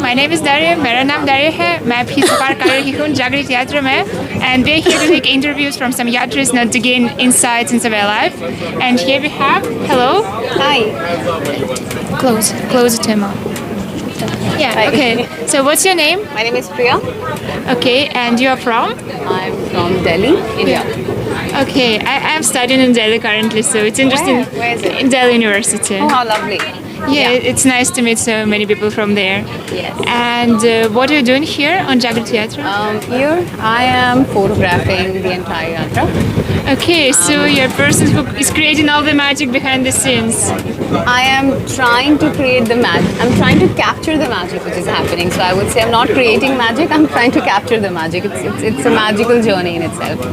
my name is Darya. मेरा नाम दारिया है. मैं भी सफर कर रही हूँ जागृति यात्रा में. And we're here to take interviews from some yatras not to gain insights into their life. And here we have, hello. Hi. Close to him. Yeah, Hi. okay. So what's your name? My name is Priya. Okay, and you are from? I'm from Delhi, India. Okay, I'm studying in Delhi currently, so it's interesting. Where is it? In Delhi University. Oh, how lovely. Yeah, it's nice to meet so many people from there. Yes. And what are you doing here on Jagriti Yatra? Here I am photographing the entire yatra. Okay, so you're a person who is creating all the magic behind the scenes. I am trying to create the magic. I'm trying to capture the magic which is happening. So I would say I'm not creating magic. I'm trying to capture the magic. It's a magical journey in itself.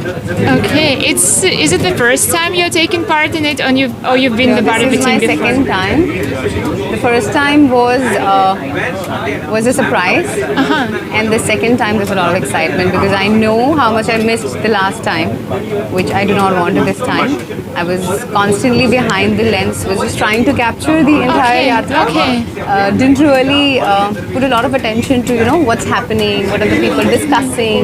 Okay, is it the first time you're taking part in it, or you've been the part of the This is team my before? second time. The first time was a surprise, and the second time there's a lot of excitement because I know how much I missed the last time, which I do not want to this time. I was constantly behind the lens, was just trying to capture the entire yatra. Didn't really put a lot of attention to what's happening, what are the people discussing,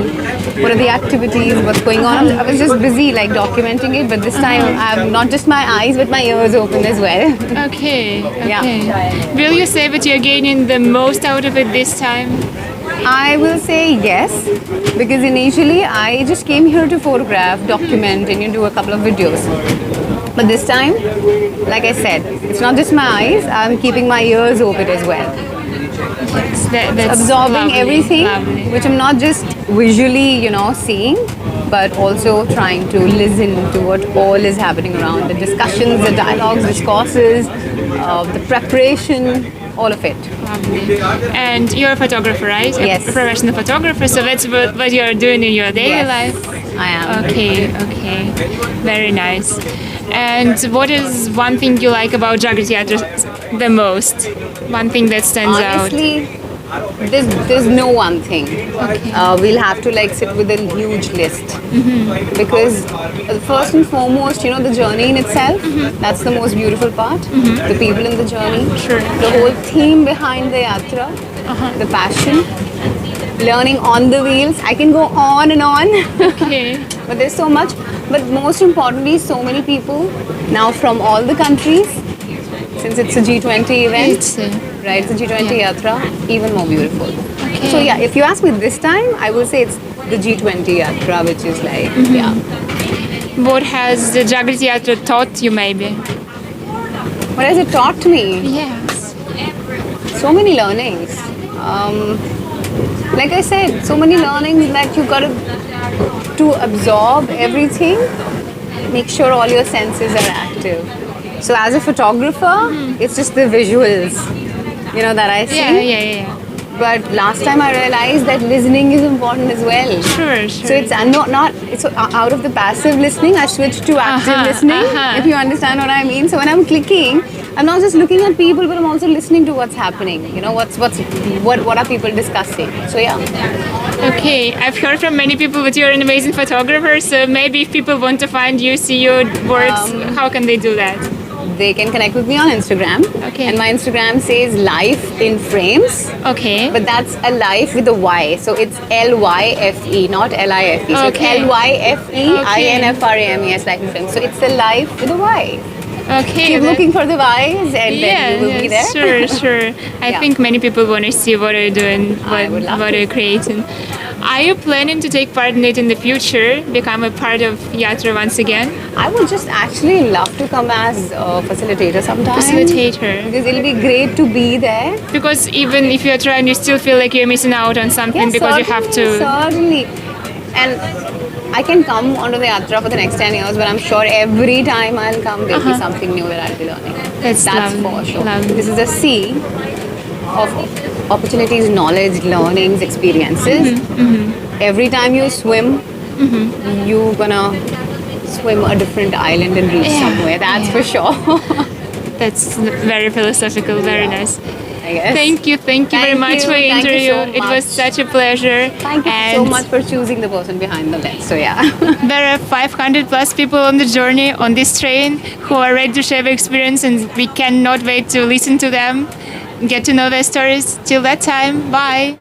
what are the activities, what's going on. I was just busy like documenting it, but this time I have not just my eyes but my ears open as well. Okay. Yeah. Will you say that you're gaining the most out of it this time? I will say yes, because initially I just came here to photograph, document, and do a couple of videos. But this time, like I said, it's not just my eyes, I'm keeping my ears open as well. That's Absorbing lovely, everything, lovely. which I'm not just visually, seeing, but also trying to listen to what all is happening around. The discussions, the dialogues, discourses, the preparation, all of it. Lovely. And you're a photographer, right? Yes. A professional photographer, so that's what you're doing in your daily Yes, life? I am. Okay. Very nice. And what is one thing you like about Jagriti Yatra the most? One thing that stands Honestly, there's no one thing. We'll have to sit with a huge list because first and foremost, the journey in itself, that's the most beautiful part. The people in the journey, Sure. the whole theme behind the yatra, the passion, learning on the wheels. I can go on and on. out? Okay. But there's so much. But most importantly, so many people now from all the countries, since it's a G20 event. It's, Right, it's a G20 Yeah. Yatra, even more beautiful. Okay. So yeah, if you ask me this time, I will say it's the G20 Yatra, which is What has the Jagriti Yatra taught you maybe? What has it taught me? Yes. So many learnings. Like I said, so many learnings that you got to absorb everything, make sure all your senses are active. So as a photographer, it's just the visuals, that I see. Yeah. But last time I realized that listening is important as well. Sure. So it's not it's out of the passive listening. I switched to active listening. If you understand what I mean. So when I'm clicking, I'm not just looking at people, but I'm also listening to what's happening. What are people discussing? So yeah. Okay, I've heard from many people that you're an amazing photographer, so maybe if people want to find you, see your works, how can they do that? They can connect with me on Instagram. Okay. And my Instagram says Life in Frames. Okay. But that's a life with a Y. So it's LYFE, not LIFE. So Okay. it's LYFEINFRAMES, Life in Frames. So it's a life with a Y. Okay. Keep looking for the Ys and then you will be there. Sure. I Yeah. think many people want to see what you're doing, I would love what to. you're creating. Are you planning to take part in it in the future, become a part of Yatra once again? I would just actually love to come as a facilitator sometime. Facilitator. Because it'll be great to be there. Because even if you're trying, you still feel like you're missing out on something because you have to. Certainly. And I can come onto the yatra for the next 10 years, but I'm sure every time I'll come, there'll be something new that I'll be learning. That's lovely, for sure. lovely. This is a sea of opportunities, knowledge, learnings, experiences. Every time you swim, you're gonna swim a different island and reach somewhere. That's for sure. That's very philosophical, very nice. I guess. Thank you very much for your Thank you interview. so It was much. such a pleasure. Thank you so much for choosing the person behind the lens. So yeah. There are 500 plus people on the journey on this train who are ready to share their experience, and we cannot wait to listen to them. get to know their stories. Till that time, bye.